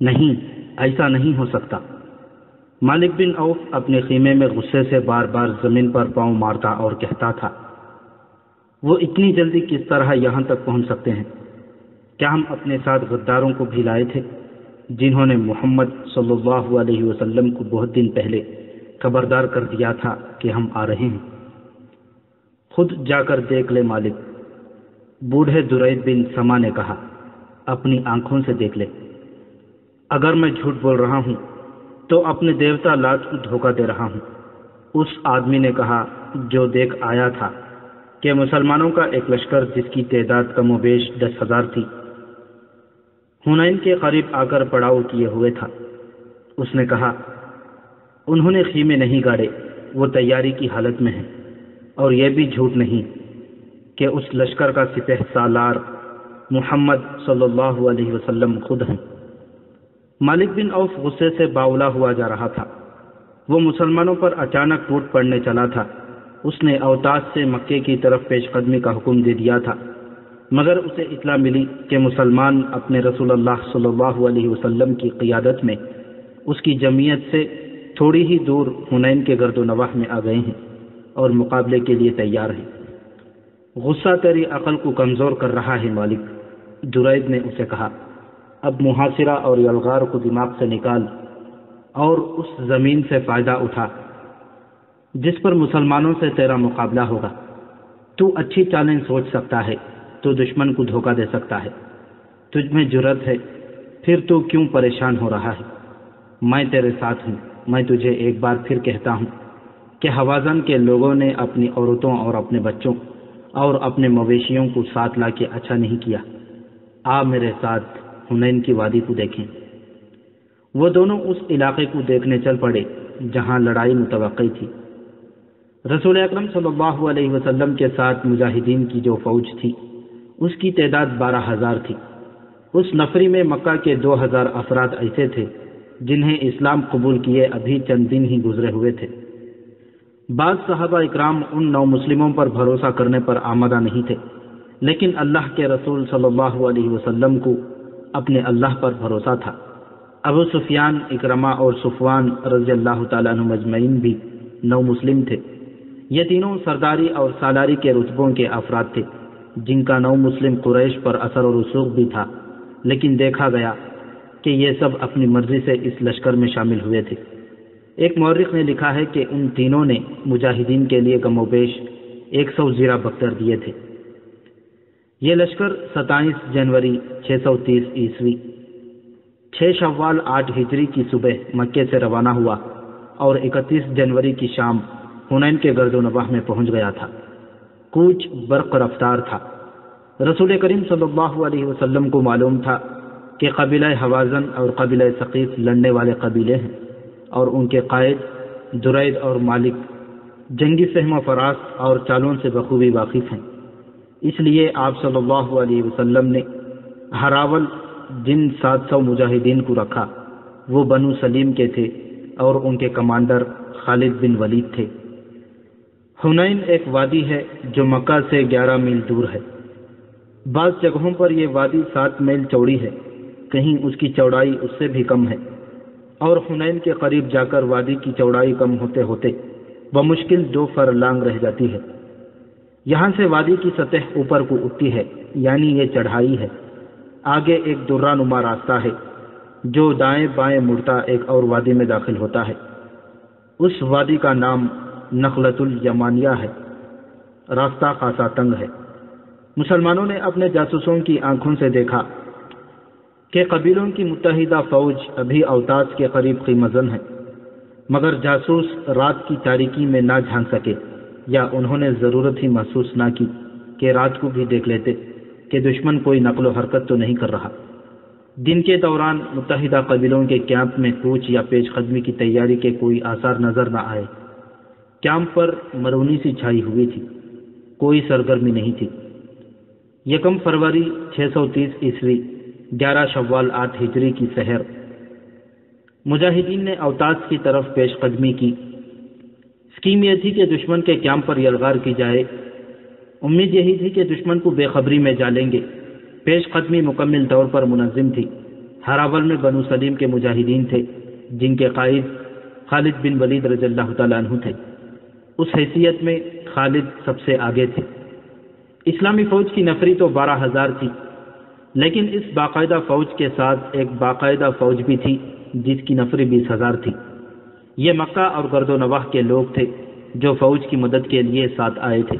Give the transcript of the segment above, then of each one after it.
نہیں، ایسا نہیں ہو سکتا۔ مالک بن عوف اپنے خیمے میں غصے سے بار بار زمین پر پاؤں مارتا اور کہتا تھا، وہ اتنی جلدی کس طرح یہاں تک پہنچ سکتے ہیں؟ کیا ہم اپنے ساتھ غداروں کو بھی لائے تھے جنہوں نے محمد صلی اللہ علیہ وسلم کو بہت دن پہلے خبردار کر دیا تھا کہ ہم آ رہے ہیں؟ خود جا کر دیکھ لے مالک، بوڑھے درید بن سما نے کہا، اپنی آنکھوں سے دیکھ لے۔ اگر میں جھوٹ بول رہا ہوں تو اپنے دیوتا لات کو دھوکہ دے رہا ہوں۔ اس آدمی نے کہا جو دیکھ آیا تھا کہ مسلمانوں کا ایک لشکر جس کی تعداد کم و بیش 10,000 تھی حنین کے قریب آ کر پڑاؤ کیے ہوئے تھا۔ اس نے کہا، انہوں نے خیمے نہیں گاڑے، وہ تیاری کی حالت میں ہیں، اور یہ بھی جھوٹ نہیں کہ اس لشکر کا سپہ سالار محمد صلی اللہ علیہ وسلم خود ہیں۔ مالک بن عوف غصے سے باولا ہوا جا رہا تھا۔ وہ مسلمانوں پر اچانک ٹوٹ پڑنے چلا تھا۔ اس نے اوتاس سے مکے کی طرف پیش قدمی کا حکم دے دیا تھا، مگر اسے اطلاع ملی کہ مسلمان اپنے رسول اللہ صلی اللہ علیہ وسلم کی قیادت میں اس کی جمعیت سے تھوڑی ہی دور حنین کے گرد و نواح میں آ گئے ہیں اور مقابلے کے لیے تیار ہیں۔ غصہ تیری عقل کو کمزور کر رہا ہے مالک، درید نے اسے کہا۔ اب محاصرہ اور یلغار کو دماغ سے نکال اور اس زمین سے فائدہ اٹھا جس پر مسلمانوں سے تیرا مقابلہ ہوگا۔ تو اچھی چالیں سوچ سکتا ہے تو دشمن کو دھوکہ دے سکتا ہے۔ تجھ میں جرأت ہے، پھر تو کیوں پریشان ہو رہا ہے؟ میں تیرے ساتھ ہوں۔ میں تجھے ایک بار پھر کہتا ہوں کہ حوازن کے لوگوں نے اپنی عورتوں اور اپنے بچوں اور اپنے مویشیوں کو ساتھ لا کے اچھا نہیں کیا۔ آ میرے ساتھ حنین کی وادی کو دیکھیں۔ وہ دونوں اس علاقے کو دیکھنے چل پڑے جہاں لڑائی متوقع تھی۔ رسول اکرم صلی اللہ علیہ وسلم کے ساتھ مجاہدین کی جو فوج تھی اس کی تعداد 12,000 تھی۔ اس نفری میں مکہ کے 2,000 افراد ایسے تھے جنہیں اسلام قبول کیے ابھی چند دن ہی گزرے ہوئے تھے۔ بعض صحابہ اکرام ان نو مسلموں پر بھروسہ کرنے پر آمادہ نہیں تھے، لیکن اللہ کے رسول صلی اللہ علیہ وسلم کو اپنے اللہ پر بھروسہ تھا۔ ابو سفیان، اکرمہ اور صفوان رضی اللہ تعالیٰ عنہ مجمعین بھی نو مسلم تھے۔ یہ تینوں سرداری اور سالاری کے رتبوں کے افراد تھے جن کا نو مسلم قریش پر اثر و رسوخ بھی تھا، لیکن دیکھا گیا کہ یہ سب اپنی مرضی سے اس لشکر میں شامل ہوئے تھے۔ ایک مورخ نے لکھا ہے کہ ان تینوں نے مجاہدین کے لیے کم و بیش 100 زیرہ بختر دیے تھے۔ یہ لشکر 27 جنوری 630 عیسوی 6 شوال 8 ہجری کی صبح مکے سے روانہ ہوا اور 31 جنوری کی شام حنین کے گرد و نواح میں پہنچ گیا تھا۔ کوچ برق رفتار تھا۔ رسول کریم صلی اللہ علیہ وسلم کو معلوم تھا کہ قبیلہ حوازن اور قبیلہ ثقیف لڑنے والے قبیلے ہیں اور ان کے قائد درید اور مالک جنگی فہم و فراست اور چالوں سے بخوبی واقف ہیں۔ اس لیے آپ صلی اللہ علیہ وسلم نے ہراول جن 700 مجاہدین کو رکھا وہ بنو سلیم کے تھے اور ان کے کمانڈر خالد بن ولید تھے۔ حنین ایک وادی ہے جو مکہ سے 11 میل دور ہے۔ بعض جگہوں پر یہ وادی 7 میل چوڑی ہے، کہیں اس کی چوڑائی اس سے بھی کم ہے، اور حنین کے قریب جا کر وادی کی چوڑائی کم ہوتے ہوتے بمشکل 2 فرلانگ رہ جاتی ہے۔ یہاں سے وادی کی سطح اوپر کو اٹھتی ہے، یعنی یہ چڑھائی ہے۔ آگے ایک درہ نما راستہ ہے جو دائیں بائیں مڑتا ایک اور وادی میں داخل ہوتا ہے۔ اس وادی کا نام نخلۃ الیمانیہ ہے۔ راستہ خاصا تنگ ہے۔ مسلمانوں نے اپنے جاسوسوں کی آنکھوں سے دیکھا کہ قبیلوں کی متحدہ فوج ابھی اوتاس کے قریب قیمزن ہے، مگر جاسوس رات کی تاریکی میں نہ جھانک سکے، یا انہوں نے ضرورت ہی محسوس نہ کی کہ رات کو بھی دیکھ لیتے کہ دشمن کوئی نقل و حرکت تو نہیں کر رہا۔ دن کے دوران متحدہ قبیلوں کے کیمپ میں کوچ یا پیش قدمی کی تیاری کے کوئی آثار نظر نہ آئے۔ کیمپ پر مرونی سی چھائی ہوئی تھی، کوئی سرگرمی نہیں تھی۔ 1 فروری 630 عیسوی 11 شوال 8 ہجری کی سحر مجاہدین نے اوتاس کی طرف پیش قدمی کی۔ اسکیم یہ تھی کہ دشمن کے کیمپ پر یلغار کی جائے۔ امید یہی تھی کہ دشمن کو بے خبری میں جالیں گے۔ پیش قدمی مکمل طور پر منظم تھی۔ ہراول میں بنو سلیم کے مجاہدین تھے جن کے قائد خالد بن ولید رضی اللہ تعالیٰ عنہ تھے۔ اس حیثیت میں خالد سب سے آگے تھے۔ اسلامی فوج کی نفری تو 12,000 تھی، لیکن اس باقاعدہ فوج کے ساتھ ایک باقاعدہ فوج بھی تھی جس کی نفری 20,000 تھی۔ یہ مکہ اور گرد و نواح کے لوگ تھے جو فوج کی مدد کے لیے ساتھ آئے تھے۔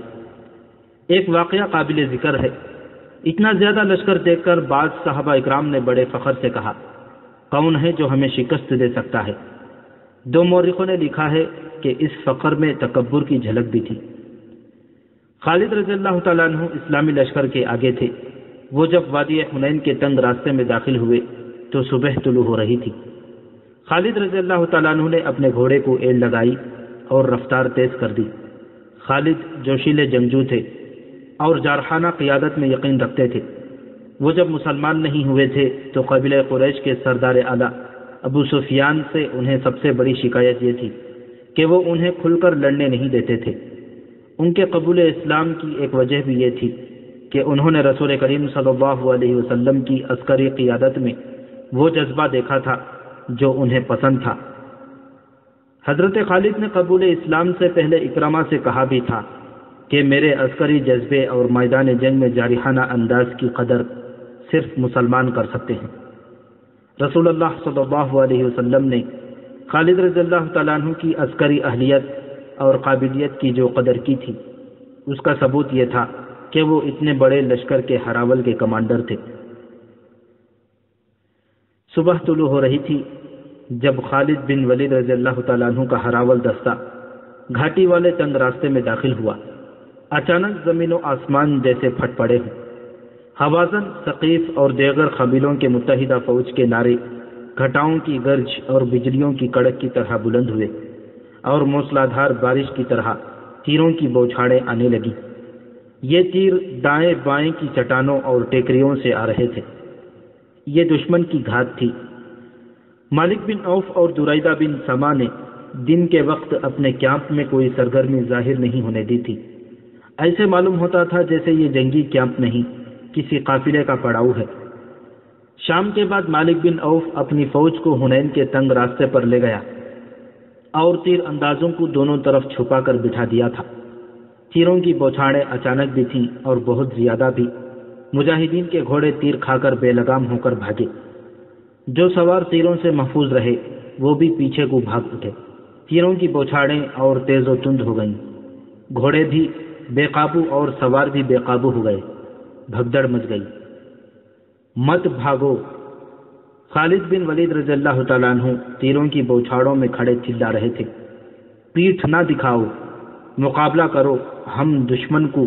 ایک واقعہ قابل ذکر ہے۔ اتنا زیادہ لشکر دیکھ کر بعض صحابہ اکرام نے بڑے فخر سے کہا، کون ہے جو ہمیں شکست دے سکتا ہے؟ دو مورخوں نے لکھا ہے کہ اس فخر میں تکبر کی جھلک بھی تھی۔ خالد رضی اللہ تعالیٰ عنہ اسلامی لشکر کے آگے تھے۔ وہ جب وادی حنین کے تنگ راستے میں داخل ہوئے تو صبح طلوع ہو رہی تھی۔ خالد رضی اللہ تعالیٰ عنہ نے اپنے گھوڑے کو ایل لگائی اور رفتار تیز کر دی۔ خالد جوشیلے جنگجو تھے اور جارحانہ قیادت میں یقین رکھتے تھے۔ وہ جب مسلمان نہیں ہوئے تھے تو قبیلہ قریش کے سردار اعلیٰ ابو سفیان سے انہیں سب سے بڑی شکایت یہ تھی کہ وہ انہیں کھل کر لڑنے نہیں دیتے تھے۔ ان کے قبول اسلام کی ایک وجہ بھی یہ تھی کہ انہوں نے رسول کریم صلی اللہ علیہ وسلم کی عسکری قیادت میں وہ جذبہ دیکھا تھا جو انہیں پسند تھا۔ حضرت خالد نے قبول اسلام سے پہلے اکرمہ سے کہا بھی تھا کہ میرے عسکری جذبے اور میدان جنگ میں جارحانہ انداز کی قدر صرف مسلمان کر سکتے ہیں۔ رسول اللہ صلی اللہ علیہ وسلم نے خالد رضی اللہ تعالیٰ عنہ کی عسکری اہلیت اور قابلیت کی جو قدر کی تھی، اس کا ثبوت یہ تھا کہ وہ اتنے بڑے لشکر کے ہراول کے کمانڈر تھے۔ صبح طلوع ہو رہی تھی جب خالد بن ولید رضی اللہ تعالیٰ عنہ کا ہراول دستہ گھاٹی والے تنگ راستے میں داخل ہوا۔ اچانک زمین و آسمان جیسے پھٹ پڑے ہوں۔ حوازن، ثقیف اور دیگر قبیلوں کے متحدہ فوج کے نعرے گھٹاؤں کی گرج اور بجلیوں کی کڑک کی طرح بلند ہوئے اور موسلادھار بارش کی طرح تیروں کی بوچھاڑیں آنے لگیں۔ یہ تیر دائیں بائیں کی چٹانوں اور ٹیکریوں سے آ رہے تھے۔ یہ دشمن کی گھات تھی۔ مالک بن عوف اور درائدہ بن سما نے دن کے وقت اپنے کیمپ میں کوئی سرگرمی ظاہر نہیں ہونے دی تھی۔ ایسے معلوم ہوتا تھا جیسے یہ جنگی کیمپ نہیں، کسی قافلے کا پڑاؤ ہے۔ شام کے بعد مالک بن عوف اپنی فوج کو حنین کے تنگ راستے پر لے گیا اور تیر اندازوں کو دونوں طرف چھپا کر بٹھا دیا تھا۔ تیروں کی بوچھاڑیں اچانک بھی تھیں اور بہت زیادہ بھی۔ مجاہدین کے گھوڑے تیر کھا کر بے لگام ہو کر بھاگے۔ جو سوار تیروں سے محفوظ رہے وہ بھی پیچھے کو بھاگ اٹھے۔ تیروں کی بوچھاڑیں اور تیز و تند ہو گئیں۔ گھوڑے بھی بے قابو اور سوار بھی بے قابو ہو گئے۔ بھگدڑ مچ گئی۔ مت بھاگو! خالد بن ولید رضی اللہ تعالیٰ عنہ تیروں کی بوچھاڑوں میں کھڑے چلا رہے تھے، پیٹھ نہ دکھاؤ، مقابلہ کرو ہم دشمن کو۔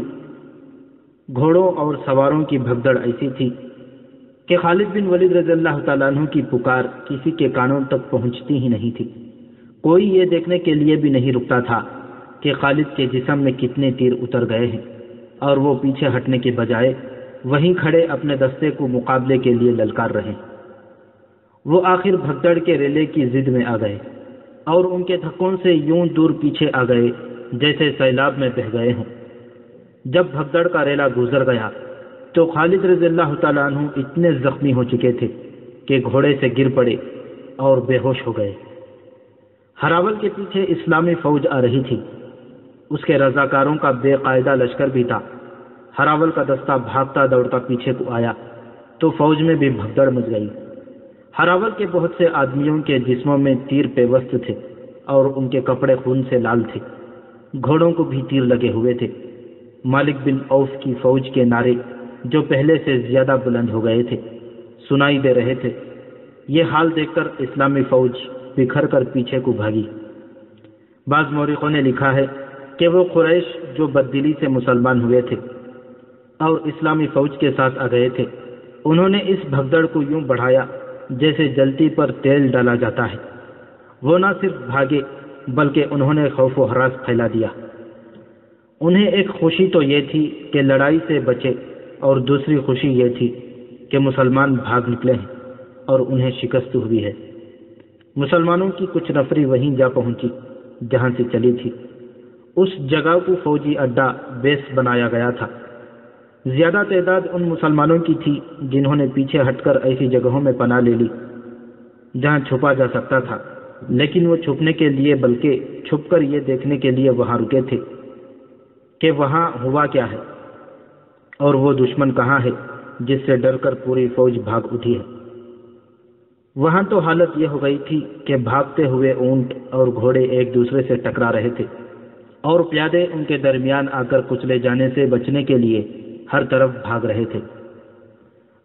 گھوڑوں اور سواروں کی بھگدڑ ایسی تھی کہ خالد بن ولید رضی اللہ تعالیٰ عنہ کی پکار کسی کے کانوں تک پہنچتی ہی نہیں تھی۔ کوئی یہ دیکھنے کے لیے بھی نہیں رکتا تھا کہ خالد کے جسم میں کتنے تیر اتر گئے ہیں، اور وہ پیچھے ہٹنے کے بجائے وہیں کھڑے اپنے دستے کو مقابلے کے لیے للکار رہے۔ وہ آخر بھگدڑ کے ریلے کی ضد میں آ گئے اور ان کے دھکوں سے یوں دور پیچھے آ گئے جیسے سیلاب میں بہہ گئے ہوں۔ جب بھگدڑ کا ریلا گزر گیا تو خالد رضی اللہ تعالیٰ عنہ اتنے زخمی ہو چکے تھے کہ گھوڑے سے گر پڑے اور بے ہوش ہو گئے۔ ہراول کے پیچھے اسلامی فوج آ رہی تھی۔ اس کے رضاکاروں کا بے قاعدہ لشکر بھی تھا۔ ہراول کا دستہ بھاگتا دوڑتا پیچھے کو آیا تو فوج میں بھی بھگدڑ مچ گئی۔ ہراول کے بہت سے آدمیوں کے جسموں میں تیر پیوست تھے اور ان کے کپڑے خون سے لال تھے۔ گھوڑوں کو بھی تیر لگے ہوئے تھے۔ مالک بن عوف کی فوج کے نعرے جو پہلے سے زیادہ بلند ہو گئے تھے سنائی دے رہے تھے۔ یہ حال دیکھ کر اسلامی فوج بکھر کر پیچھے کو بھاگی۔ بعض مورخوں نے لکھا ہے کہ وہ قریش جو بددلی سے مسلمان ہوئے تھے اور اسلامی فوج کے ساتھ آ گئے تھے، انہوں نے اس بھگدڑ کو یوں بڑھایا جیسے جلتی پر تیل ڈالا جاتا ہے۔ وہ نہ صرف بھاگے بلکہ انہوں نے خوف و ہراس پھیلا دیا۔ انہیں ایک خوشی تو یہ تھی کہ لڑائی سے بچے، اور دوسری خوشی یہ تھی کہ مسلمان بھاگ نکلے ہیں اور انہیں شکست ہوئی ہے۔ مسلمانوں کی کچھ نفری وہیں جا پہنچی جہاں سے چلی تھی۔ اس جگہ کو فوجی اڈا بیس بنایا گیا تھا۔ زیادہ تعداد ان مسلمانوں کی تھی جنہوں نے پیچھے ہٹ کر ایسی جگہوں میں پناہ لے لی جہاں چھپا جا سکتا تھا، لیکن وہ چھپنے کے لیے بلکہ چھپ کر یہ دیکھنے کے لیے وہاں رکے تھے کہ وہاں ہوا کیا ہے اور وہ دشمن کہاں ہے جس سے ڈر کر پوری فوج بھاگ اٹھی ہے۔ وہاں تو حالت یہ ہو گئی تھی کہ بھاگتے ہوئے اونٹ اور گھوڑے ایک دوسرے سے ٹکرا رہے تھے اور پیادے ان کے درمیان آ کر کچلے جانے سے بچنے کے لیے ہر طرف بھاگ رہے تھے۔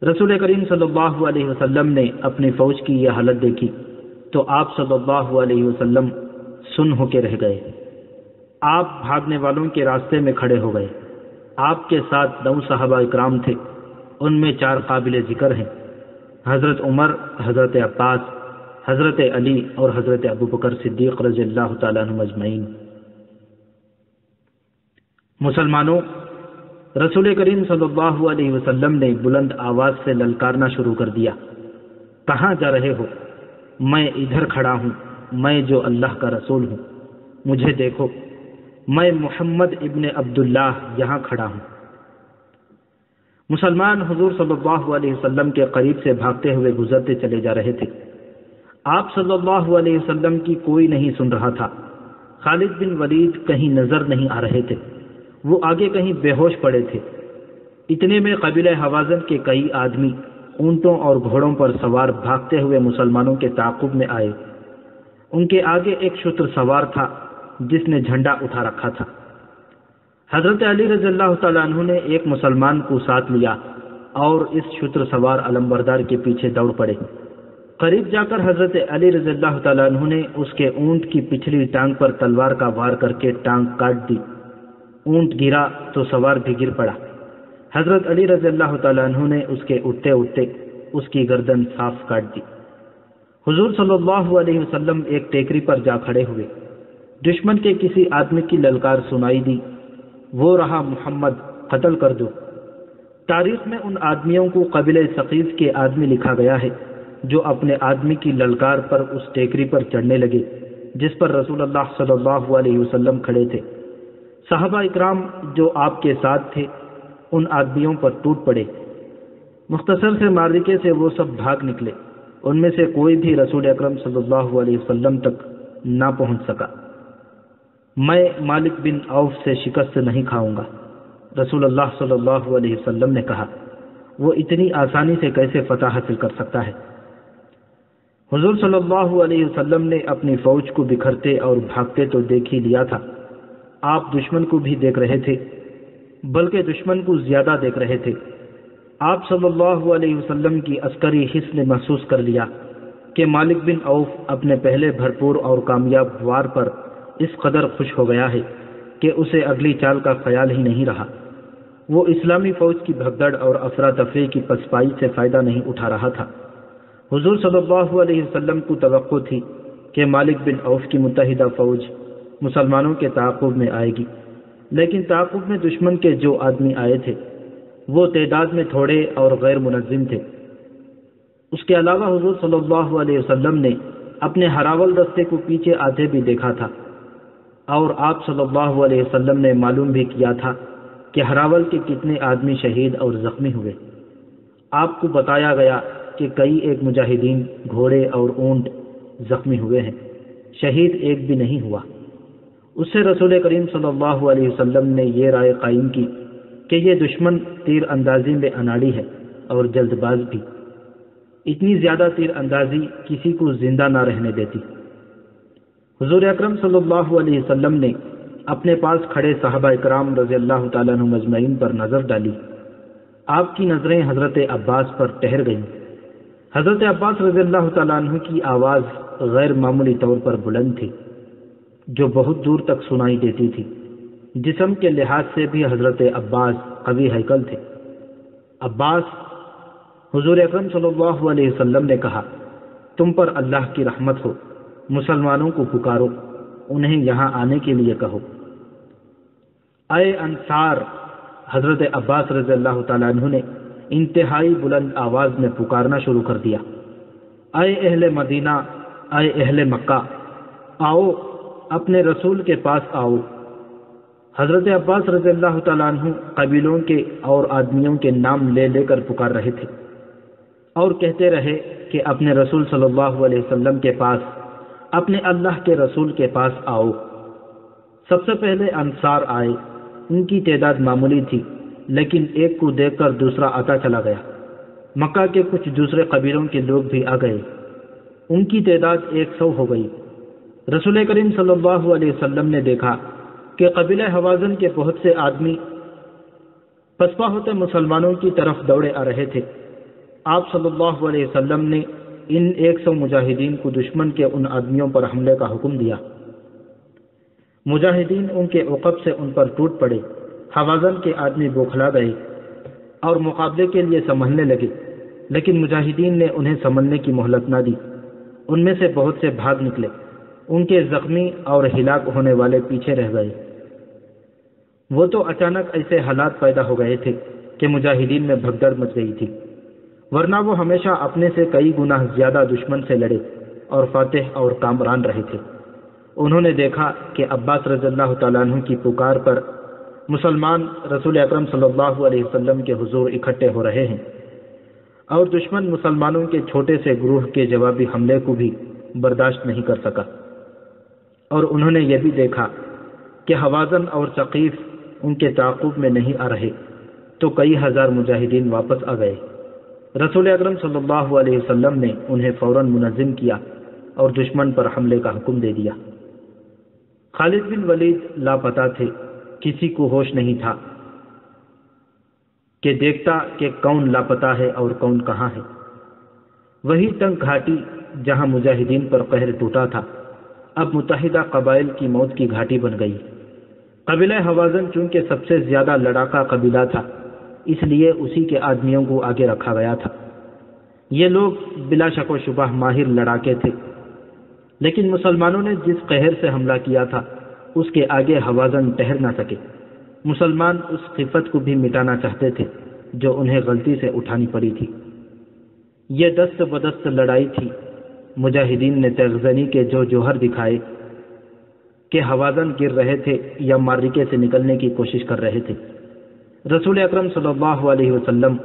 رسول کریم صلی اللہ علیہ وسلم نے اپنی فوج کی یہ حالت دیکھی تو آپ صلی اللہ علیہ وسلم سن ہو کے رہ گئے۔ آپ بھاگنے والوں کے راستے میں کھڑے ہو گئے۔ آپ کے ساتھ 9 صحابہ اکرام تھے، ان میں 4 قابل ذکر ہیں، حضرت عمر، حضرت عباس، حضرت علی اور حضرت ابوبکر صدیق رضی اللہ تعالیٰ عنہم اجمعین۔ مسلمانوں، رسول کریم صلی اللہ علیہ وسلم نے بلند آواز سے للکارنا شروع کر دیا، کہاں جا رہے ہو؟ میں ادھر کھڑا ہوں، میں جو اللہ کا رسول ہوں، مجھے دیکھو، میں محمد ابن عبداللہ یہاں کھڑا ہوں۔ مسلمان حضور صلی اللہ علیہ وسلم کے قریب سے بھاگتے ہوئے گزرتے چلے جا رہے تھے۔ آپ صلی اللہ علیہ وسلم کی کوئی نہیں سن رہا تھا۔ خالد بن ولید کہیں نظر نہیں آ رہے تھے، وہ آگے کہیں بے ہوش پڑے تھے۔ اتنے میں قبیلہ حوازن کے کئی آدمی اونٹوں اور گھوڑوں پر سوار بھاگتے ہوئے مسلمانوں کے تعاقب میں آئے۔ ان کے آگے ایک شتر سوار تھا جس نے جھنڈا اٹھا رکھا تھا۔ حضرت علی رضی اللہ تعالیٰ عنہ نے ایک مسلمان کو ساتھ لیا اور اس شتر سوار علمبردار کے پیچھے دوڑ پڑے۔ قریب جا کر حضرت علی رضی اللہ تعالیٰ عنہ نے اس کے اونٹ کی پچھلی ٹانگ پر تلوار کا وار کر کے ٹانگ کاٹ دی۔ اونٹ گرا تو سوار بھی گر پڑا۔ حضرت علی رضی اللہ تعالیٰ عنہ نے اس کے اٹھتے اٹھتے اس کی گردن صاف کاٹ دی۔ حضور صلی اللہ علیہ وسلم ایک ٹیکری پر جا کھڑے ہوئے۔ دشمن کے کسی آدمی کی للکار سنائی دی، وہ رہا محمد، قتل کر دو۔ تاریخ میں ان آدمیوں کو قبیلہ ثقیف کے آدمی لکھا گیا ہے جو اپنے آدمی کی للکار پر اس ٹیکری پر چڑھنے لگے جس پر رسول اللہ صلی اللہ علیہ وسلم کھڑے تھے۔ صحابہ اکرام جو آپ کے ساتھ تھے ان آدمیوں پر ٹوٹ پڑے۔ مختصر سے معرکے سے وہ سب بھاگ نکلے، ان میں سے کوئی بھی رسول اکرم صلی اللہ علیہ وسلم تک نہ پہنچ سکا۔ میں مالک بن عوف سے شکست نہیں کھاؤں گا، رسول اللہ صلی اللہ علیہ وسلم نے کہا۔ وہ اتنی آسانی سے کیسے فتح حاصل کر سکتا ہے؟ حضور صلی اللہ علیہ وسلم نے اپنی فوج کو بکھرتے اور بھاگتے تو دیکھ ہی لیا تھا، آپ دشمن کو بھی دیکھ رہے تھے، بلکہ دشمن کو زیادہ دیکھ رہے تھے۔ آپ صلی اللہ علیہ وسلم کی عسکری حس نے محسوس کر لیا کہ مالک بن عوف اپنے پہلے بھرپور اور کامیاب وار پر اس قدر خوش ہو گیا ہے کہ اسے اگلی چال کا خیال ہی نہیں رہا۔ وہ اسلامی فوج کی بھگدڑ اور افراتفری کی پسپائی سے فائدہ نہیں اٹھا رہا تھا۔ حضور صلی اللہ علیہ وسلم کو توقع تھی کہ مالک بن عوف کی متحدہ فوج مسلمانوں کے تعاقب میں آئے گی، لیکن تعاقب میں دشمن کے جو آدمی آئے تھے وہ تعداد میں تھوڑے اور غیر منظم تھے۔ اس کے علاوہ حضور صلی اللہ علیہ وسلم نے اپنے ہراول دستے کو پیچھے آتے بھی دیکھا تھا، اور آپ صلی اللہ علیہ وسلم نے معلوم بھی کیا تھا کہ ہراول کے کتنے آدمی شہید اور زخمی ہوئے۔ آپ کو بتایا گیا کہ کئی ایک مجاہدین، گھوڑے اور اونٹ زخمی ہوئے ہیں، شہید ایک بھی نہیں ہوا۔ اس سے رسول کریم صلی اللہ علیہ وسلم نے یہ رائے قائم کی کہ یہ دشمن تیر اندازی میں اناڑی ہے اور جلد باز بھی۔ اتنی زیادہ تیر اندازی کسی کو زندہ نہ رہنے دیتی۔ حضور اکرم صلی اللہ علیہ وسلم نے اپنے پاس کھڑے صحابہ اکرام رضی اللہ تعالیٰ عنہ مجمعین پر نظر ڈالی۔ آپ کی نظریں حضرت عباس پر ٹھہر گئیں۔ حضرت عباس رضی اللہ تعالیٰ عنہ کی آواز غیر معمولی طور پر بلند تھی جو بہت دور تک سنائی دیتی تھی۔ جسم کے لحاظ سے بھی حضرت عباس قوی ہیکل تھے۔ عباس، حضور اکرم صلی اللہ علیہ وسلم نے کہا، تم پر اللہ کی رحمت ہو، مسلمانوں کو پکارو، انہیں یہاں آنے کے لیے کہو۔ اے انصار، حضرت عباس رضی اللہ تعالیٰ عنہ نے انتہائی بلند آواز میں پکارنا شروع کر دیا، اے اہل مدینہ، اے اہل مکہ، آؤ اپنے رسول کے پاس آؤ۔ حضرت عباس رضی اللہ تعالیٰ عنہ قبیلوں کے اور آدمیوں کے نام لے لے کر پکار رہے تھے اور کہتے رہے کہ اپنے رسول صلی اللہ علیہ وسلم کے پاس، اپنے اللہ کے رسول کے پاس آؤ۔ سب سے پہلے انصار آئے، ان کی تعداد معمولی تھی، لیکن ایک کو دیکھ کر دوسرا آتا چلا گیا۔ مکہ کے کچھ دوسرے قبیلوں کے لوگ بھی آ گئے، ان کی تعداد 100 ہو گئی۔ رسول کریم صلی اللہ علیہ وسلم نے دیکھا کہ قبیلہ حوازن کے بہت سے آدمی پسپا ہوتے مسلمانوں کی طرف دوڑے آ رہے تھے۔ آپ صلی اللہ علیہ وسلم نے ان 100 مجاہدین کو دشمن کے ان آدمیوں پر حملے کا حکم دیا۔ مجاہدین ان کے عقب سے ان پر ٹوٹ پڑے۔ حوازن کے آدمی بوکھلا گئے اور مقابلے کے لیے سنبھلنے لگے، لیکن مجاہدین نے انہیں سنبھلنے کی مہلت نہ دی۔ ان میں سے بہت سے بھاگ نکلے، ان کے زخمی اور ہلاک ہونے والے پیچھے رہ گئے۔ وہ تو اچانک ایسے حالات پیدا ہو گئے تھے کہ مجاہدین میں بھگدڑ مچ گئی تھی، ورنہ وہ ہمیشہ اپنے سے کئی گنا زیادہ دشمن سے لڑے اور فاتح اور کامران رہے تھے۔ انہوں نے دیکھا کہ عباس رضی اللہ تعالیٰ عنہ کی پکار پر مسلمان رسول اکرم صلی اللہ علیہ وسلم کے حضور اکٹھے ہو رہے ہیں، اور دشمن مسلمانوں کے چھوٹے سے گروہ کے جوابی حملے کو بھی برداشت نہیں کر سکا۔ اور انہوں نے یہ بھی دیکھا کہ حوازن اور ثقیف ان کے تعاقب میں نہیں آ رہے، تو کئی ہزار مجاہدین واپس آ گئے۔ رسول اکرم صلی اللہ علیہ وسلم نے انہیں فوراً منظم کیا اور دشمن پر حملے کا حکم دے دیا۔ خالد بن ولید لاپتہ تھے، کسی کو ہوش نہیں تھا کہ دیکھتا کہ کون لاپتہ ہے اور کون کہاں ہے۔ وہی تنگ گھاٹی جہاں مجاہدین پر قہر ٹوٹا تھا، اب متحدہ قبائل کی موت کی گھاٹی بن گئی۔ قبیلہ حوازن چونکہ سب سے زیادہ لڑاکا قبیلہ تھا، اس لیے اسی کے آدمیوں کو آگے رکھا گیا تھا۔ یہ لوگ بلا شک و شبہ ماہر لڑاکے تھے، لیکن مسلمانوں نے جس قہر سے حملہ کیا تھا اس کے آگے حوازن ٹہر نہ سکے۔ مسلمان اس خفت کو بھی مٹانا چاہتے تھے جو انہیں غلطی سے اٹھانی پڑی تھی۔ یہ دست بدست لڑائی تھی۔ مجاہدین نے تیغزنی کے جو جوہر دکھائے کہ حوازن گر رہے تھے یا معرکے سے نکلنے کی کوشش کر رہے تھے۔ رسول اکرم صلی اللہ علیہ وسلم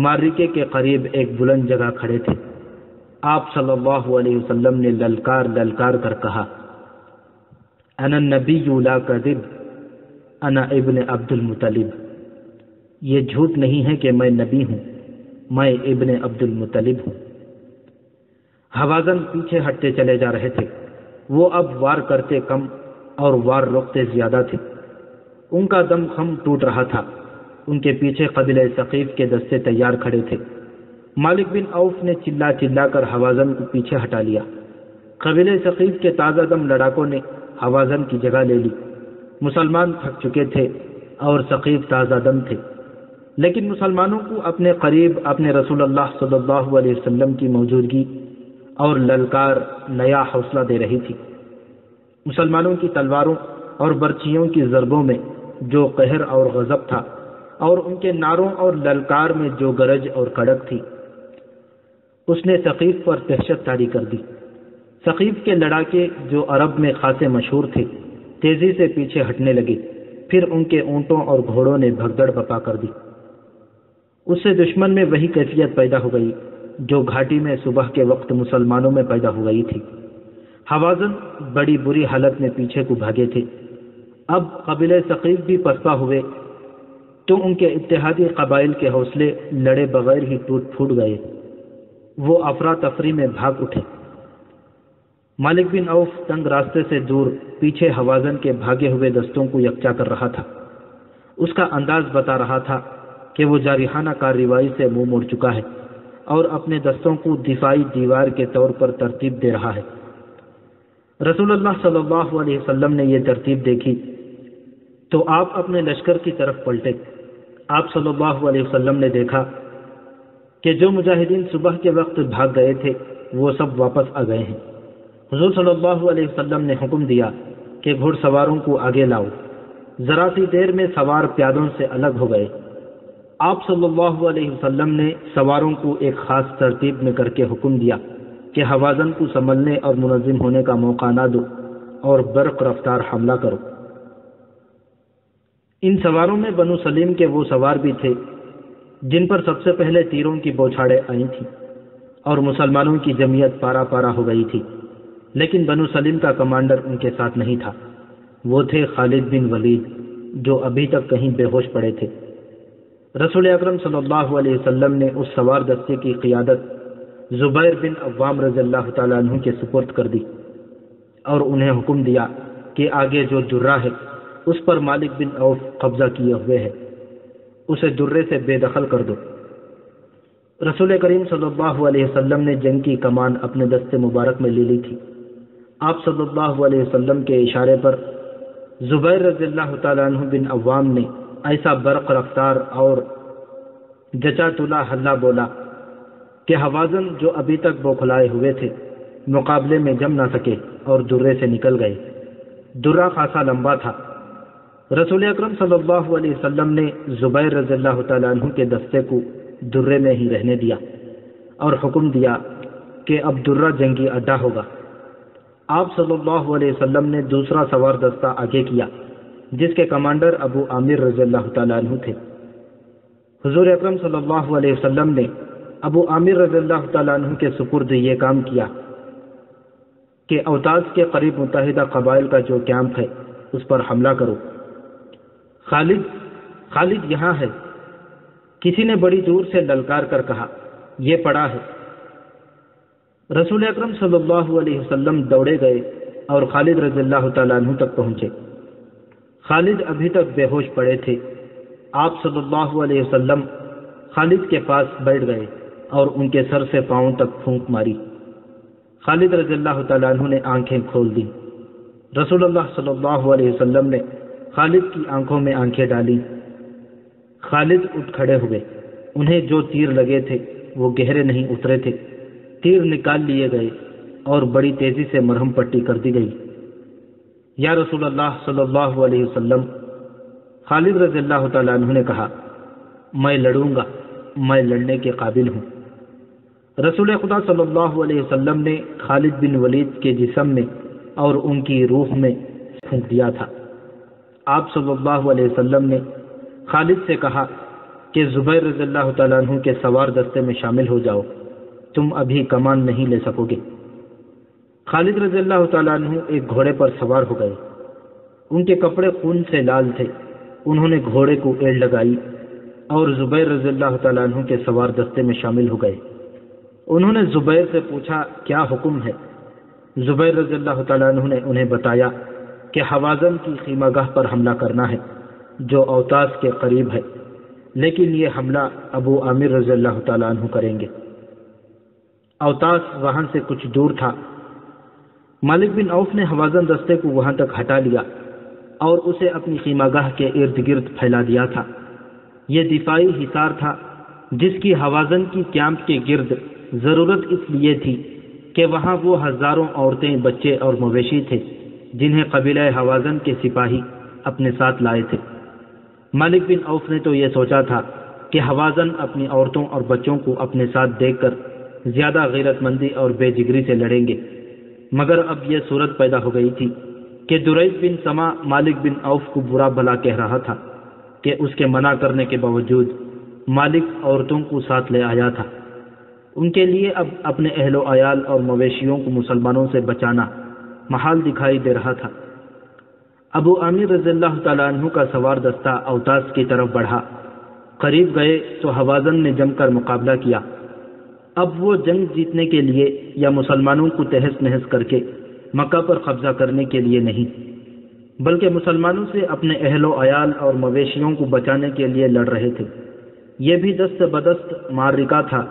معرکے کے قریب ایک بلند جگہ کھڑے تھے۔ آپ صلی اللہ علیہ وسلم نے للکار للکار کر کہا، انا النبی لا کذب، انا ابن عبد المطلب۔ یہ جھوٹ نہیں ہے کہ میں نبی ہوں، میں ابن عبد المطلب ہوں۔ حوازن پیچھے ہٹتے چلے جا رہے تھے۔ وہ اب وار کرتے کم اور وار روکتے زیادہ تھے۔ ان کا دم خم ٹوٹ رہا تھا۔ ان کے پیچھے قبیلہ ثقیف کے دستے تیار کھڑے تھے۔ مالک بن عوف نے چلا چلا کر حوازن کو پیچھے ہٹا لیا۔ قبیلہ ثقیف کے تازہ دم لڑاکوں نے حوازن کی جگہ لے لی۔ مسلمان تھک چکے تھے اور ثقیف تازہ دم تھے، لیکن مسلمانوں کو اپنے قریب اپنے رسول اللہ صلی اللہ علیہ وسلم کی موجودگی اور للکار نیا حوصلہ دے رہی تھی۔ مسلمانوں کی تلواروں اور برچھیوں کی ضربوں میں جو قہر اور غضب تھا، اور ان کے نعروں اور للکار میں جو گرج اور کڑک تھی، اس نے ثقیف پر دہشت طاری کر دی۔ ثقیف کے لڑاکے جو عرب میں خاصے مشہور تھے تیزی سے پیچھے ہٹنے لگے، پھر ان کے اونٹوں اور گھوڑوں نے بھگدڑ بپا کر دی۔ اس سے دشمن میں وہی کیفیت پیدا ہو گئی جو گھاٹی میں صبح کے وقت مسلمانوں میں پیدا ہو گئی تھی۔ حوازن بڑی بری حالت میں پیچھے کو بھاگے تھے۔ اب قبیلہ ثقیف بھی پسپا ہوئے تو ان کے اتحادی قبائل کے حوصلے لڑے بغیر ہی ٹوٹ پھوٹ گئے۔ وہ افراتفری میں بھاگ اٹھے۔ مالک بن عوف تنگ راستے سے دور پیچھے حوازن کے بھاگے ہوئے دستوں کو یکجا کر رہا تھا۔ اس کا انداز بتا رہا تھا کہ وہ جارحانہ کارروائی سے منہ موڑ چکا ہے اور اپنے دستوں کو دفاعی دیوار کے طور پر ترتیب دے رہا ہے۔ رسول اللہ صلی اللہ علیہ وسلم نے یہ ترتیب دیکھی تو آپ اپنے لشکر کی طرف پلٹے۔ آپ صلی اللہ علیہ وسلم نے دیکھا کہ جو مجاہدین صبح کے وقت بھاگ گئے تھے وہ سب واپس آ گئے ہیں۔ حضور صلی اللہ علیہ وسلم نے حکم دیا کہ گھوڑ سواروں کو آگے لاؤ۔ ذرا سی دیر میں سوار پیادوں سے الگ ہو گئے۔ آپ صلی اللہ علیہ وسلم نے سواروں کو ایک خاص ترتیب میں کر کے حکم دیا کہ حوازن کو سنبھلنے اور منظم ہونے کا موقع نہ دو اور برق رفتار حملہ کرو۔ ان سواروں میں بنو سلیم کے وہ سوار بھی تھے جن پر سب سے پہلے تیروں کی بوچھاڑیں آئی تھیں اور مسلمانوں کی جمعیت پارا پارا ہو گئی تھی، لیکن بنو سلیم کا کمانڈر ان کے ساتھ نہیں تھا۔ وہ تھے خالد بن ولید، جو ابھی تک کہیں بے ہوش پڑے تھے۔ رسول اکرم صلی اللہ علیہ وسلم نے اس سوار دستے کی قیادت زبیر بن عوام رضی اللہ تعالیٰ عنہ کے سپرد کر دی اور انہیں حکم دیا کہ آگے جو درہ ہے اس پر مالک بن عوف قبضہ کیے ہوئے ہے، اسے درے سے بے دخل کر دو۔ رسول کریم صلی اللہ علیہ وسلم نے جنگ کی کمان اپنے دستے مبارک میں لے لی تھی۔ آپ صلی اللہ علیہ وسلم کے اشارے پر زبیر رضی اللہ تعالیٰ عنہ بن عوام نے ایسا برق رفتار اور جچا تلا ہلا بولا کہ ہوازن جو ابھی تک بوکھلائے ہوئے تھے مقابلے میں جم نہ سکے اور درے سے نکل گئے۔ درہ خاصا لمبا تھا۔ رسول اکرم صلی اللہ علیہ وسلم نے زبیر رضی اللہ تعالیٰ عنہ کے دستے کو درے میں ہی رہنے دیا اور حکم دیا کہ اب درہ جنگی اڈا ہوگا۔ آپ صلی اللہ علیہ وسلم نے دوسرا سوار دستہ آگے کیا جس کے کمانڈر ابو عامر رضی اللہ تعالیٰ عنہ تھے۔ حضور اکرم صلی اللہ علیہ وسلم نے ابو عامر رضی اللہ تعالیٰ عنہ کے سپرد یہ کام کیا کہ اوتاس کے قریب متحدہ قبائل کا جو کیمپ ہے اس پر حملہ کرو۔ خالد یہاں ہے، کسی نے بڑی دور سے للکار کر کہا، یہ پڑا ہے۔ رسول اکرم صلی اللہ علیہ وسلم دوڑے گئے اور خالد رضی اللہ تعالیٰ عنہ تک پہنچے۔ خالد ابھی تک بے ہوش پڑے تھے۔ آپ صلی اللہ علیہ وسلم خالد کے پاس بیٹھ گئے اور ان کے سر سے پاؤں تک پھونک ماری۔ خالد رضی اللہ تعالیٰ عنہ نے آنکھیں کھول دیں۔ رسول اللہ صلی اللہ علیہ وسلم نے خالد کی آنکھوں میں آنکھیں ڈالی۔ خالد اٹھ کھڑے ہوئے۔ انہیں جو تیر لگے تھے وہ گہرے نہیں اترے تھے۔ تیر نکال لیے گئے اور بڑی تیزی سے مرہم پٹی کر دی گئی۔ یا رسول اللہ صلی اللہ علیہ وسلم، خالد رضی اللہ تعالیٰ عنہ نے کہا، میں لڑوں گا، میں لڑنے کے قابل ہوں۔ رسول خدا صلی اللہ علیہ وسلم نے خالد بن ولید کے جسم میں اور ان کی روح میں پھونک دیا تھا۔ آپ صلی اللہ علیہ وسلم نے خالد سے کہا کہ زبیر رضی اللہ تعالیٰ عنہ کے سوار دستے میں شامل ہو جاؤ، تم ابھی کمان نہیں لے سکو گے۔ خالد رضی اللہ تعالیٰ عنہ ایک گھوڑے پر سوار ہو گئے۔ ان کے کپڑے خون سے لال تھے۔ انہوں نے گھوڑے کو ایڑ لگائی اور زبیر رضی اللہ تعالیٰ عنہ کے سوار دستے میں شامل ہو گئے۔ انہوں نے زبیر سے پوچھا، کیا حکم ہے؟ زبیر رضی اللہ تعالیٰ عنہ نے انہیں بتایا کہ حوازن کی خیمہ گاہ پر حملہ کرنا ہے جو اوتاس کے قریب ہے، لیکن یہ حملہ ابو عامر رضی اللہ تعالیٰ عنہ کریں گے۔ اوتاس وہاں سے کچھ دور تھا۔ مالک بن عوف نے حوازن دستے کو وہاں تک ہٹا لیا اور اسے اپنی خیمہ گاہ کے ارد گرد پھیلا دیا تھا۔ یہ دفاعی حصار تھا جس کی حوازن کی کیمپ کے گرد ضرورت اس لیے تھی کہ وہاں وہ ہزاروں عورتیں، بچے اور مویشی تھے جنہیں قبیلہ حوازن کے سپاہی اپنے ساتھ لائے تھے۔ مالک بن عوف نے تو یہ سوچا تھا کہ حوازن اپنی عورتوں اور بچوں کو اپنے ساتھ دیکھ کر زیادہ غیرت مندی اور بے جگری سے لڑیں گے، مگر اب یہ صورت پیدا ہو گئی تھی کہ دریس بن سما مالک بن عوف کو برا بھلا کہہ رہا تھا کہ اس کے منع کرنے کے باوجود مالک عورتوں کو ساتھ لے آیا تھا۔ ان کے لیے اب اپنے اہل و عیال اور مویشیوں کو مسلمانوں سے بچانا محال دکھائی دے رہا تھا۔ ابو عامر رضی اللہ تعالیٰ عنہ کا سوار دستہ اوتاس کی طرف بڑھا۔ قریب گئے تو حوازن نے جم کر مقابلہ کیا۔ اب وہ جنگ جیتنے کے لیے یا مسلمانوں کو تہس نہس کر کے مکہ پر قبضہ کرنے کے لیے نہیں، بلکہ مسلمانوں سے اپنے اہل و عیال اور مویشیوں کو بچانے کے لیے لڑ رہے تھے۔ یہ بھی دست بدست معرکہ تھا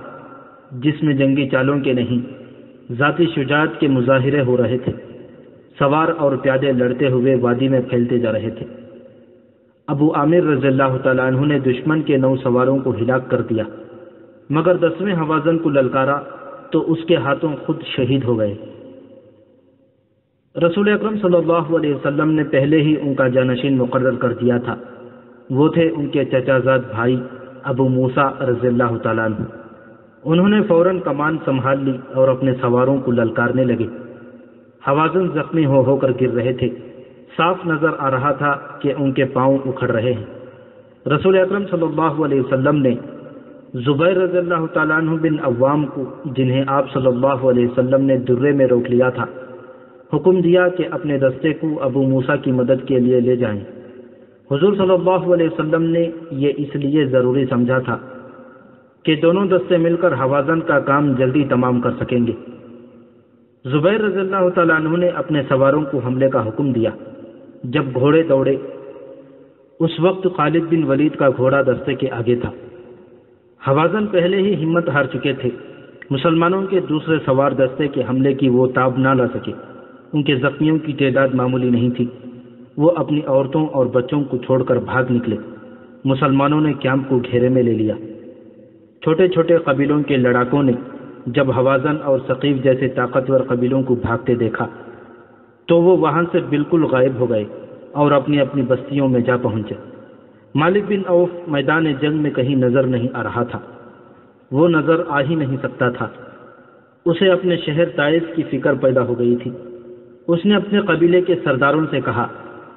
جس میں جنگی چالوں کے نہیں، ذاتی شجاعت کے مظاہرے ہو رہے تھے۔ سوار اور پیادے لڑتے ہوئے وادی میں پھیلتے جا رہے تھے۔ ابو عامر رضی اللہ تعالیٰ عنہ نے دشمن کے 9 سواروں کو ہلاک کر دیا، مگر 10ویں حوازن کو للکارا تو اس کے ہاتھوں خود شہید ہو گئے۔ رسول اکرم صلی اللہ علیہ وسلم نے پہلے ہی ان کا جانشین مقرر کر دیا تھا۔ وہ تھے ان کے چچا زاد بھائی ابو موسیٰ رضی اللہ تعالیٰ عنہ۔ انہوں نے فوراً کمان سنبھال لی اور اپنے سواروں کو للکارنے لگے۔ حوازن زخمی ہو کر گر رہے تھے۔ صاف نظر آ رہا تھا کہ ان کے پاؤں اکھڑ رہے ہیں۔ رسول اکرم صلی اللہ علیہ وسلم نے زبیر رضی اللہ تعالیٰ عنہ بن عوام کو، جنہیں آپ صلی اللہ علیہ وسلم نے درے میں روک لیا تھا، حکم دیا کہ اپنے دستے کو ابو موسیٰ کی مدد کے لیے لے جائیں۔ حضور صلی اللہ علیہ وسلم نے یہ اس لیے ضروری سمجھا تھا کہ دونوں دستے مل کر ہوازن کا کام جلدی تمام کر سکیں گے۔ زبیر رضی اللہ تعالیٰ عنہ نے اپنے سواروں کو حملے کا حکم دیا۔ جب گھوڑے دوڑے، اس وقت خالد بن ولید کا گھوڑا دستے کے آگے تھا۔ ہوازن پہلے ہی ہمت ہار چکے تھے۔ مسلمانوں کے دوسرے سوار دستے کے حملے کی وہ تاب نہ لا سکے۔ ان کے زخمیوں کی تعداد معمولی نہیں تھی۔ وہ اپنی عورتوں اور بچوں کو چھوڑ کر بھاگ نکلے۔ مسلمانوں نے کیمپ کو گھیرے میں لے لیا۔ چھوٹے چھوٹے قبیلوں کے لڑاکوں نے جب ہوازن اور ثقیف جیسے طاقتور قبیلوں کو بھاگتے دیکھا تو وہ وہاں سے بالکل غائب ہو گئے اور اپنی اپنی بستیوں میں جا پہنچے۔ مالک بن عوف میدان جنگ میں کہیں نظر نہیں آ رہا تھا۔ وہ نظر آ ہی نہیں سکتا تھا۔ اسے اپنے شہر طائف کی فکر پیدا ہو گئی تھی۔ اس نے اپنے قبیلے کے سرداروں سے کہا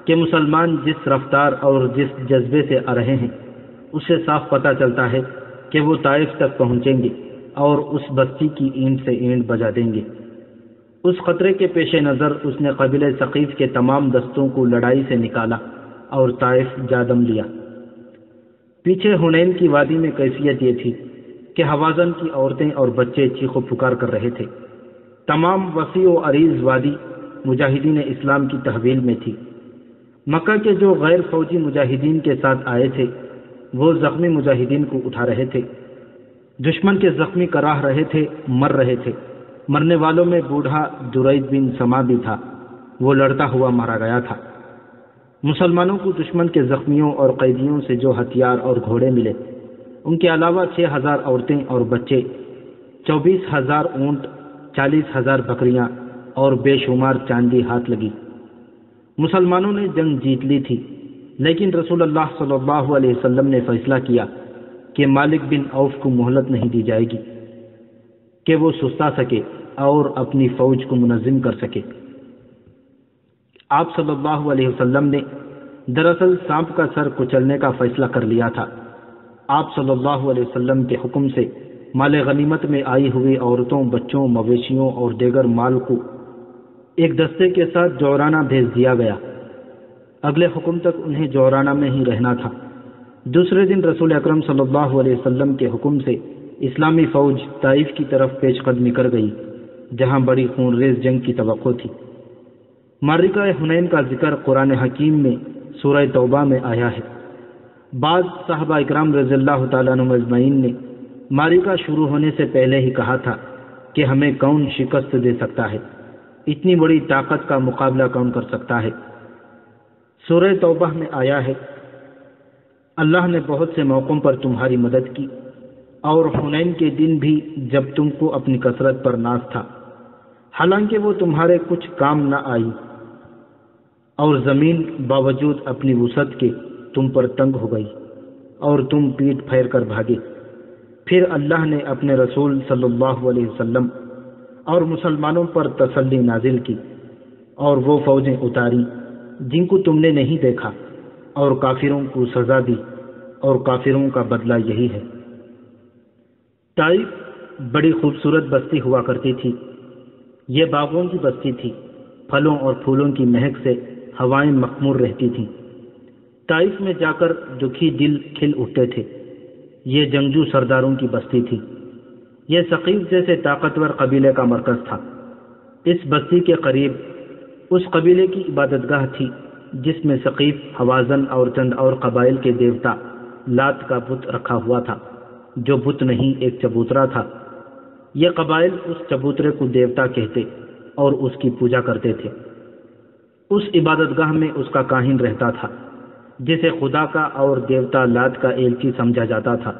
کہ مسلمان جس رفتار اور جس جذبے سے آ رہے ہیں، اس سے صاف پتہ چلتا ہے کہ وہ طائف تک پہنچیں گے اور اس بستی کی اینٹ سے اینٹ بجا دیں گے۔ اس خطرے کے پیش نظر اس نے قبیلہ ثقیف کے تمام دستوں کو لڑائی سے نکالا اور طائف جا دم لیا۔ پیچھے حنین کی وادی میں کیفیت یہ تھی کہ ہوازن کی عورتیں اور بچے چیخ و پکار کر رہے تھے۔ تمام وسیع و عریض وادی مجاہدین اسلام کی تحویل میں تھی۔ مکہ کے جو غیر فوجی مجاہدین کے ساتھ آئے تھے وہ زخمی مجاہدین کو اٹھا رہے تھے۔ دشمن کے زخمی کراہ رہے تھے، مر رہے تھے۔ مرنے والوں میں بوڑھا درید بن سما بھی تھا، وہ لڑتا ہوا مارا گیا تھا۔ مسلمانوں کو دشمن کے زخمیوں اور قیدیوں سے جو ہتھیار اور گھوڑے ملے، ان کے علاوہ 6,000 عورتیں اور بچے، 24,000 اونٹ، 40,000 بکریاں اور بے شمار چاندی ہاتھ لگی۔ مسلمانوں نے جنگ جیت لی تھی، لیکن رسول اللہ صلی اللہ علیہ وسلم نے فیصلہ کیا کہ مالک بن عوف کو مہلت نہیں دی جائے گی کہ وہ سستا سکے اور اپنی فوج کو منظم کر سکے۔ آپ صلی اللہ علیہ وسلم نے دراصل سانپ کا سر کچلنے کا فیصلہ کر لیا تھا۔ آپ صلی اللہ علیہ وسلم کے حکم سے مال غنیمت میں آئی ہوئی عورتوں، بچوں، مویشیوں اور دیگر مال کو ایک دستے کے ساتھ جورانہ بھیج دیا گیا۔ اگلے حکم تک انہیں جورانہ میں ہی رہنا تھا۔ دوسرے دن رسول اکرم صلی اللہ علیہ وسلم کے حکم سے اسلامی فوج طائف کی طرف پیش قدمی کر گئی، جہاں بڑی خونریز جنگ کی توقع تھی۔ معرکہ حنین کا ذکر قرآن حکیم میں سورہ توبہ میں آیا ہے۔ بعض صحابہ اکرام رضی اللہ تعالیٰ عنہم اجمعین نے معرکہ شروع ہونے سے پہلے ہی کہا تھا کہ ہمیں کون شکست دے سکتا ہے، اتنی بڑی طاقت کا مقابلہ کون کر سکتا ہے۔ سورہ توبہ میں آیا ہے، اللہ نے بہت سے موقعوں پر تمہاری مدد کی، اور حنین کے دن بھی جب تم کو اپنی کثرت پر ناز تھا، حالانکہ وہ تمہارے کچھ کام نہ آئی، اور زمین باوجود اپنی وسعت کے تم پر تنگ ہو گئی اور تم پیٹ پھیر کر بھاگے۔ پھر اللہ نے اپنے رسول صلی اللہ علیہ وسلم اور مسلمانوں پر تسلی نازل کی اور وہ فوجیں اتاری جن کو تم نے نہیں دیکھا، اور کافروں کو سزا دی، اور کافروں کا بدلہ یہی ہے۔ طائف بڑی خوبصورت بستی ہوا کرتی تھی۔ یہ باغوں کی بستی تھی، پھلوں اور پھولوں کی مہک سے ہوائیں مخمور رہتی تھیں۔ طائف میں جا کر دکھی دل کھل اٹھتے تھے۔ یہ جنگجو سرداروں کی بستی تھی۔ یہ ثقیف جیسے طاقتور قبیلے کا مرکز تھا۔ اس بستی کے قریب اس قبیلے کی عبادت گاہ تھی جس میں ثقیف، حوازن اور چند اور قبائل کے دیوتا لات کا بت رکھا ہوا تھا، جو بت نہیں ایک چبوترا تھا۔ یہ قبائل اس چبوترے کو دیوتا کہتے اور اس کی پوجا کرتے تھے۔ اس عبادت گاہ میں اس کا کاہن رہتا تھا، جسے خدا کا اور دیوتا لات کا ایلچی سمجھا جاتا تھا۔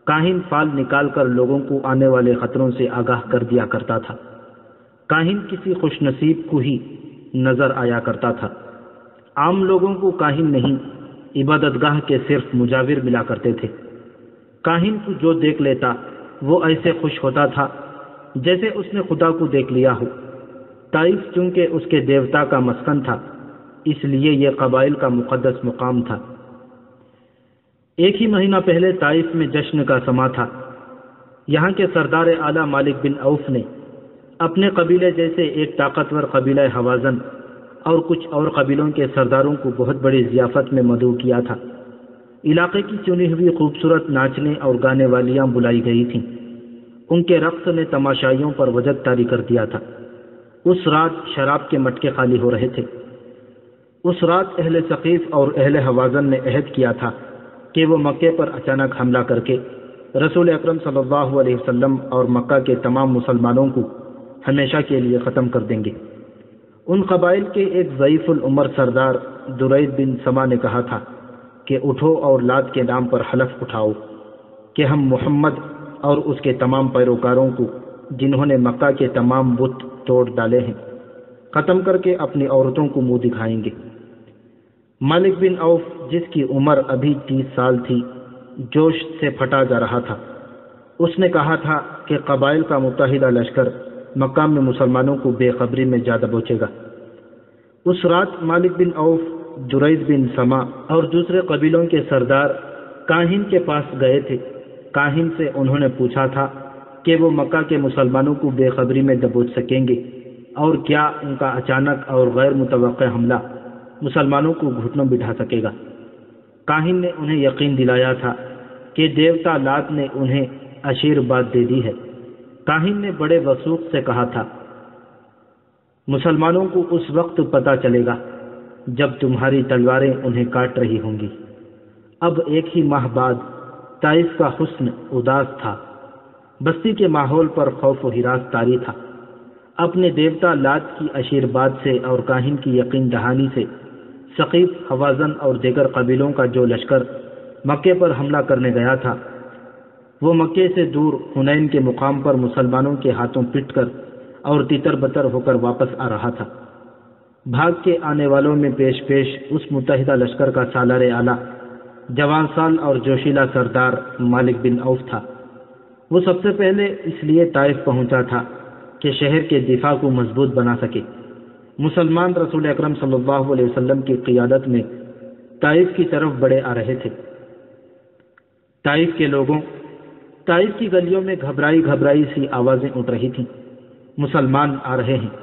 کاہن فال نکال کر لوگوں کو آنے والے خطروں سے آگاہ کر دیا کرتا تھا۔ کاہن کسی خوش نصیب کو ہی نظر آیا کرتا تھا۔ عام لوگوں کو کاہن نہیں، عبادت گاہ کے صرف مجاور ملا کرتے تھے۔ کاہن کو جو دیکھ لیتا وہ ایسے خوش ہوتا تھا جیسے اس نے خدا کو دیکھ لیا ہو۔ طائف چونکہ اس کے دیوتا کا مسکن تھا، اس لیے یہ قبائل کا مقدس مقام تھا۔ ایک ہی مہینہ پہلے طائف میں جشن کا سما تھا۔ یہاں کے سردار اعلیٰ مالک بن عوف نے اپنے قبیلے جیسے ایک طاقتور قبیلہ حوازن اور کچھ اور قبیلوں کے سرداروں کو بہت بڑی ضیافت میں مدعو کیا تھا۔ علاقے کی چنی ہوئی خوبصورت ناچنے اور گانے والیاں بلائی گئی تھیں۔ ان کے رقص نے تماشائیوں پر وجد طاری کر دیا تھا۔ اس رات شراب کے مٹکے خالی ہو رہے تھے۔ اس رات اہل ثقیف اور اہل حوازن نے عہد کیا تھا کہ وہ مکے پر اچانک حملہ کر کے رسول اکرم صلی اللہ علیہ وسلم اور مکہ کے تمام مسلمانوں کو ہمیشہ کے لیے ختم کر دیں گے۔ ان قبائل کے ایک ضعیف العمر سردار درید بن سما نے کہا تھا کہ اٹھو اور لات کے نام پر حلف اٹھاؤ کہ ہم محمد اور اس کے تمام پیروکاروں کو، جنہوں نے مکہ کے تمام بت توڑ ڈالے ہیں، ختم کر کے اپنی عورتوں کو منہ دکھائیں گے۔ مالک بن عوف، جس کی عمر ابھی 30 سال تھی، جوش سے پھٹا جا رہا تھا۔ اس نے کہا تھا کہ قبائل کا متحدہ لشکر مکہ میں مسلمانوں کو بے خبری میں جا دبوچے گا۔ اس رات مالک بن عوف، درید بن سما اور دوسرے قبیلوں کے سردار کاہن کے پاس گئے تھے۔ کاہن سے انہوں نے پوچھا تھا کہ وہ مکہ کے مسلمانوں کو بے خبری میں دبوچ سکیں گے اور کیا ان کا اچانک اور غیر متوقع حملہ مسلمانوں کو گھٹنوں بٹھا سکے گا۔ کاہن نے انہیں یقین دلایا تھا کہ دیوتا لات نے انہیں آشیرواد دے دی ہے۔ کاہن نے بڑے وثوق سے کہا تھا، مسلمانوں کو اس وقت پتہ چلے گا جب تمہاری تلواریں انہیں کاٹ رہی ہوں گی۔ اب ایک ہی ماہ بعد طائف کا حسن اداس تھا۔ بستی کے ماحول پر خوف و ہراس طاری تھا۔ اپنے دیوتا لات کی آشیرواد سے اور کاہن کی یقین دہانی سے ثقیف، حوازن اور دیگر قبیلوں کا جو لشکر مکے پر حملہ کرنے گیا تھا، وہ مکے سے دور حنین کے مقام پر مسلمانوں کے ہاتھوں پٹ کر اور تتر بتر ہو کر واپس آ رہا تھا۔ بھاگ کے آنے والوں میں پیش پیش اس متحدہ لشکر کا سالار اعلیٰ، جوان سال اور جوشیلا سردار مالک بن عوف تھا۔ وہ سب سے پہلے اس لیے طائف پہنچا تھا کہ شہر کے دفاع کو مضبوط بنا سکے۔ مسلمان رسول اکرم صلی اللہ علیہ وسلم کی قیادت میں طائف کی طرف بڑھے آ رہے تھے۔ طائف کے لوگوں، طائف کی گلیوں میں گھبرائی گھبرائی سی آوازیں اٹھ رہی تھیں۔ مسلمان آ رہے ہیں،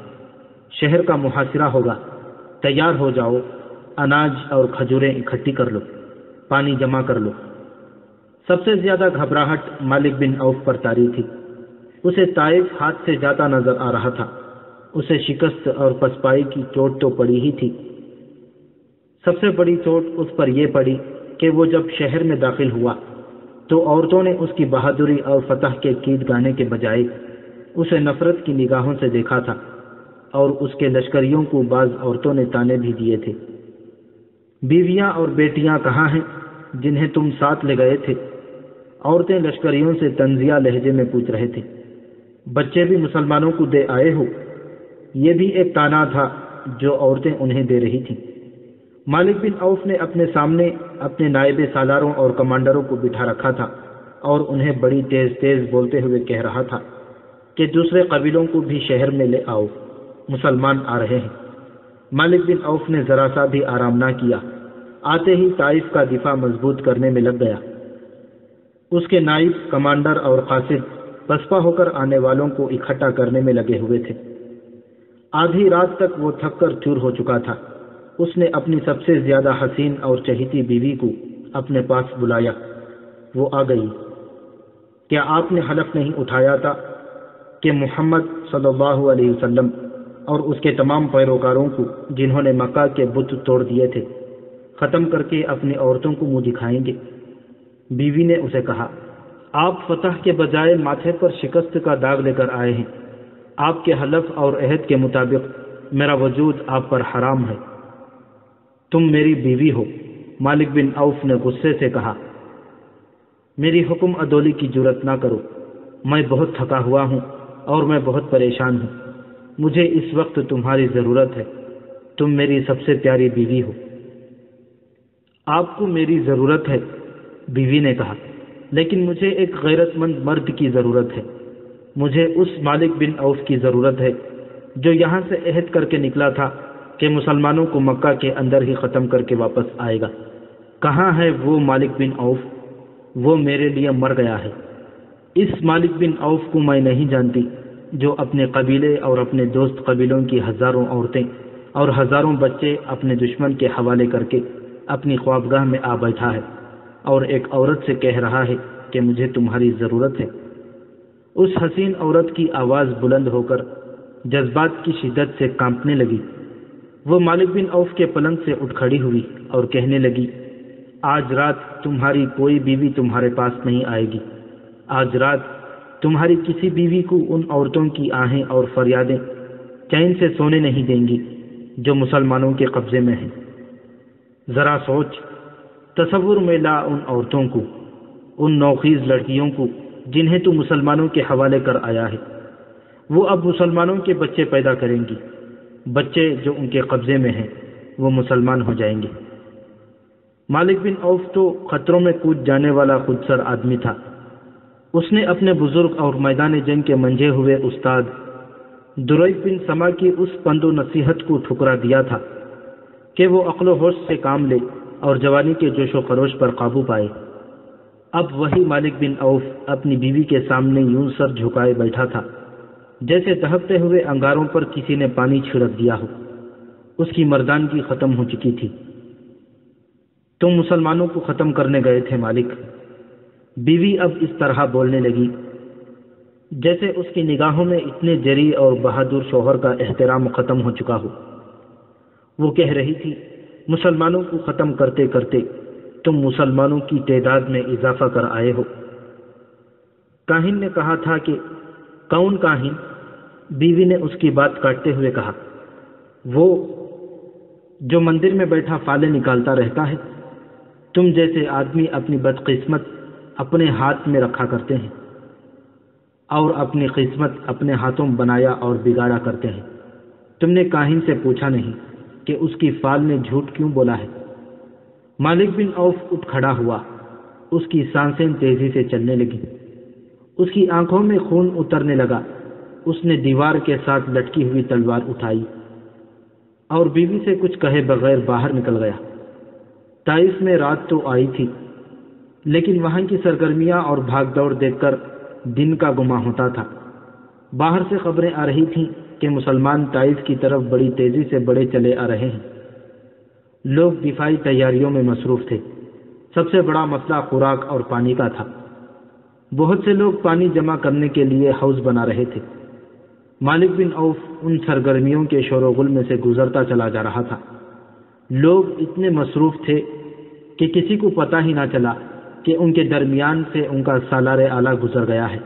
شہر کا محاصرہ ہوگا، تیار ہو جاؤ، اناج اور کھجوریں اکٹھی کر لو، پانی جمع کر لو۔ سب سے زیادہ گھبراہٹ مالک بن عوف پر طاری تھی۔ اسے طائف ہاتھ سے جاتا نظر آ رہا تھا۔ اسے شکست اور پسپائی کی چوٹ تو پڑی ہی تھی۔ سب سے بڑی چوٹ اس پر یہ پڑی کہ وہ جب شہر میں داخل ہوا تو عورتوں نے اس کی بہادری اور فتح کے گیت گانے کے بجائے اسے نفرت کی نگاہوں سے دیکھا تھا، اور اس کے لشکریوں کو بعض عورتوں نے تانے بھی دیے تھے۔ بیویاں اور بیٹیاں کہاں ہیں جنہیں تم ساتھ لے گئے تھے؟ عورتیں لشکریوں سے طنزیہ لہجے میں پوچھ رہے تھے۔ بچے بھی مسلمانوں کو دے آئے ہو؟ یہ بھی ایک تانا تھا جو عورتیں انہیں دے رہی تھیں۔ مالک بن عوف نے اپنے سامنے اپنے نائب سالاروں اور کمانڈروں کو بٹھا رکھا تھا اور انہیں بڑی تیز تیز بولتے ہوئے کہہ رہا تھا کہ دوسرے قبیلوں کو بھی شہر میں لے آؤ، مسلمان آ رہے ہیں۔ مالک بن عوف نے ذرا سا بھی آرام نہ کیا، آتے ہی طائف کا دفاع مضبوط کرنے میں لگ گیا۔ اس کے نائب، کمانڈر اور قاصد پسپا ہو کر آنے والوں کو اکٹھا کرنے میں لگے ہوئے تھے۔ آدھی رات تک وہ تھک کر چور ہو چکا تھا۔ اس نے اپنی سب سے زیادہ حسین اور چہیتی بیوی کو اپنے پاس بلایا۔ وہ آ گئی۔ کیا آپ نے حلف نہیں اٹھایا تھا کہ محمد صلی اللہ علیہ وسلم اور اس کے تمام پیروکاروں کو، جنہوں نے مکہ کے بت توڑ دیے تھے، ختم کر کے اپنی عورتوں کو منہ دکھائیں گے؟ بیوی نے اسے کہا، آپ فتح کے بجائے ماتھے پر شکست کا داغ لے کر آئے ہیں۔ آپ کے حلف اور عہد کے مطابق میرا وجود آپ پر حرام ہے۔ تم میری بیوی ہو۔ مالک بن عوف نے غصے سے کہا، میری حکم عدولی کی جرات نہ کرو۔ میں بہت تھکا ہوا ہوں اور میں بہت پریشان ہوں۔ مجھے اس وقت تمہاری ضرورت ہے۔ تم میری سب سے پیاری بیوی ہو۔ آپ کو میری ضرورت ہے، بیوی نے کہا، لیکن مجھے ایک غیرت مند مرد کی ضرورت ہے۔ مجھے اس مالک بن عوف کی ضرورت ہے جو یہاں سے عہد کر کے نکلا تھا کہ مسلمانوں کو مکہ کے اندر ہی ختم کر کے واپس آئے گا۔ کہاں ہے وہ مالک بن عوف؟ وہ میرے لیے مر گیا ہے۔ اس مالک بن عوف کو میں نہیں جانتی جو اپنے قبیلے اور اپنے دوست قبیلوں کی ہزاروں عورتیں اور ہزاروں بچے اپنے دشمن کے حوالے کر کے اپنی خوابگاہ میں آ بیٹھا ہے اور ایک عورت سے کہہ رہا ہے کہ مجھے تمہاری ضرورت ہے۔ اس حسین عورت کی آواز بلند ہو کر جذبات کی شدت سے کانپنے لگی۔ وہ مالک بن عوف کے پلنگ سے اٹھ کھڑی ہوئی اور کہنے لگی، آج رات تمہاری کوئی بیوی تمہارے پاس نہیں آئے گی۔ آج رات تمہاری کسی بیوی کو ان عورتوں کی آہیں اور فریادیں چین سے سونے نہیں دیں گی جو مسلمانوں کے قبضے میں ہیں۔ ذرا سوچ، تصور میں لا ان عورتوں کو، ان نوخیز لڑکیوں کو جنہیں تو مسلمانوں کے حوالے کر آیا ہے۔ وہ اب مسلمانوں کے بچے پیدا کریں گی۔ بچے جو ان کے قبضے میں ہیں وہ مسلمان ہو جائیں گے۔ مالک بن عوف تو خطروں میں کود جانے والا خودسر آدمی تھا۔ اس نے اپنے بزرگ اور میدان جنگ کے منجھے ہوئے استاد دریف بن سما کی اس پند و نصیحت کو ٹھکرا دیا تھا کہ وہ عقل و ہوش سے کام لے اور جوانی کے جوش و خروش پر قابو پائے۔ اب وہی مالک بن عوف اپنی بیوی کے سامنے یوں سر جھکائے بیٹھا تھا جیسے دہکتے ہوئے انگاروں پر کسی نے پانی چھڑک دیا ہو۔ اس کی مردانگی ختم ہو چکی تھی۔ تم مسلمانوں کو ختم کرنے گئے تھے مالک۔ بیوی اب اس طرح بولنے لگی جیسے اس کی نگاہوں میں اتنے جری اور بہادر شوہر کا احترام ختم ہو چکا ہو۔ وہ کہہ رہی تھی، مسلمانوں کو ختم کرتے کرتے تم مسلمانوں کی تعداد میں اضافہ کر آئے ہو۔ کاہن نے کہا تھا کہ کون کاہن؟ بیوی نے اس کی بات کاٹتے ہوئے کہا، وہ جو مندر میں بیٹھا فالے نکالتا رہتا ہے۔ تم جیسے آدمی اپنی بدقسمت اپنے ہاتھ میں رکھا کرتے ہیں اور اپنی قسمت اپنے ہاتھوں بنایا اور بگاڑا کرتے ہیں۔ تم نے کاہن سے پوچھا نہیں کہ اس کی فال نے جھوٹ کیوں بولا ہے۔ مالک بن عوف اٹھ کھڑا ہوا۔ اس کی سانسیں تیزی سے چلنے لگیں۔ اس کی آنکھوں میں خون اترنے لگا۔ اس نے دیوار کے ساتھ لٹکی ہوئی تلوار اٹھائی اور بیوی سے کچھ کہے بغیر باہر نکل گیا۔ طائف میں رات تو آئی تھی، لیکن وہاں کی سرگرمیاں اور بھاگ دوڑ دیکھ کر دن کا گماں ہوتا تھا۔ باہر سے خبریں آ رہی تھیں کہ مسلمان طائف کی طرف بڑی تیزی سے بڑھے چلے آ رہے ہیں۔ لوگ دفاعی تیاریوں میں مصروف تھے۔ سب سے بڑا مسئلہ خوراک اور پانی کا تھا۔ بہت سے لوگ پانی جمع کرنے کے لیے حوض بنا رہے تھے۔ مالک بن عوف ان سرگرمیوں کے شور و غل میں سے گزرتا چلا جا رہا تھا۔ لوگ اتنے مصروف تھے کہ کسی کو پتہ ہی نہ چلا کہ ان کے درمیان سے ان کا سالار اعلیٰ گزر گیا ہے۔